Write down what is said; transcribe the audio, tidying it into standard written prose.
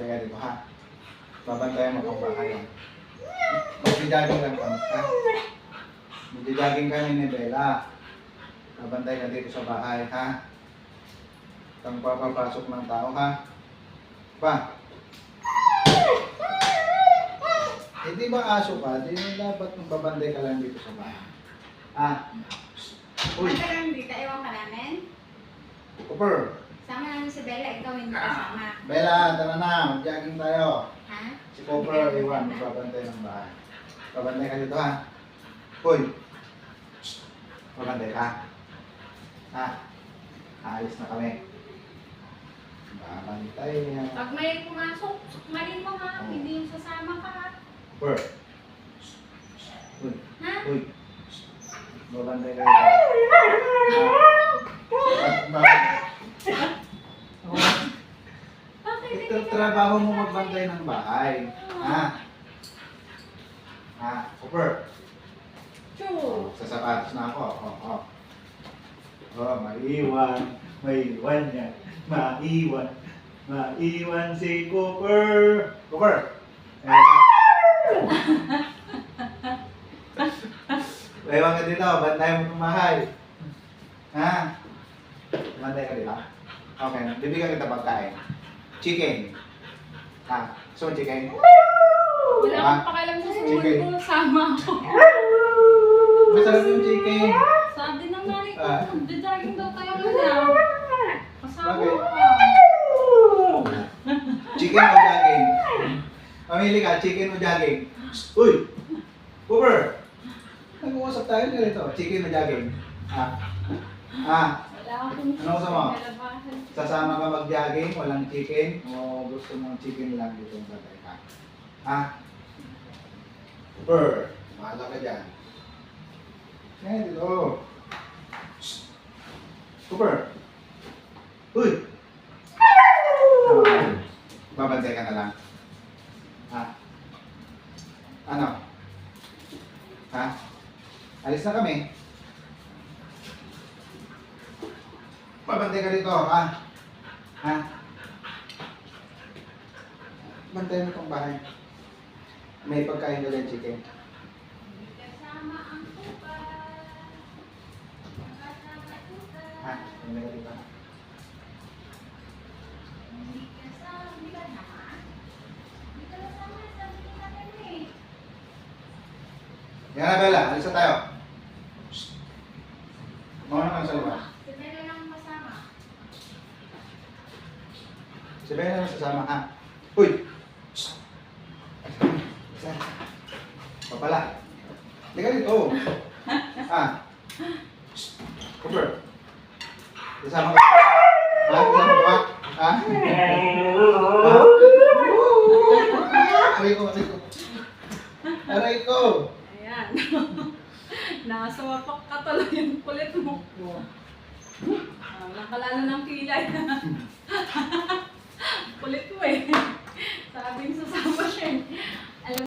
babantay ka dito, ha? Babantayan mo kung baka yan. Magdi-jogging lang kami, ha? Magdi-jogging kami ni Bella. Babantay ka dito sa bahay, ha? Kang papapasok ng tao, ha? Pa? Hindi ba aso ka? Di dapat babantay ka lang dito sa bahay. Ah? Uy! Ate lang dito, ewan ka namin. Cooper! Sama namin si Bella, ikaw hindi kasama. Bella, tara na. Mag-jogging tayo. Ha? Si Cooper, iwan. Magbabantay ng bahay. Babantay ka dito, ha? Uy! Babantay ka. Ha? Aalis na kami. Babantay niya. Pag may pumasok, sukmalin mo ha. Hindi yung sasama ka ha. Cooper! Uy! Ha? Uy! Babantay ka dito. Bakit Ito trabaho mo magbantay ng bahay. Ha? Ha? Cooper! True. Sa sapatos na ako. Maiwan. Maiwan yan. Maiwan. Maiwan si Cooper. Cooper! Maiwan ka dito. Bantay mo ng bahay. Ha? Bantay ka dito. Okay. Bibigyan kita pagkain. Chicken. Ha? Gusto mo chicken? Wala Ha? akong pakialam sa Chicken. sumunod ko. Sama ako. Masarap yung chicken. Sabi ng nanay ko, Ah. magja-jogging daw tayo ngayon. Kasama Bakit? ko. Chicken o jogging? Pamili ka, chicken o jogging? Uy! Cooper! Nag-uusap tayo nito. Chicken o jogging? Ha? Ha? Wala akong Ano gusto mo? kalabahan. Sasama ka mag-jogging, walang chicken? O gusto mong chicken lang dito sa tatay ka? Ha? Cooper! Mahala ka dyan. Yan, dito. Cooper! Uy! Babantay ka na lang. Ha? Ano? Ha? Alis na kami. Babantay ka dito, ha? Ha? Bantayan mo itong bahay. May pagkain ulit chicken. Hindi kasama ang kupal. Kasama kupal. Ha? Bantayan ka dito. Hindi kasama. Hindi ka naman. Hindi ka kasama. Sabi ni natin eh. Yan na, Bella. Alis na tayo. Mauna ka sa labas. Si Bella lang kasama. Si Bella na sasama, ha? Uy! Papala. Hindi ka dito. Ha? Cooper. Kasama ka. Ha? Kasama ka ba? Ha? Ha? Aray ko, aray ko. Aray ko. Ayan. Nakasawapak ka tuloy yung kulit mo. Nakalala ng kilay. Kulit mo eh. Sabing sasama siya eh.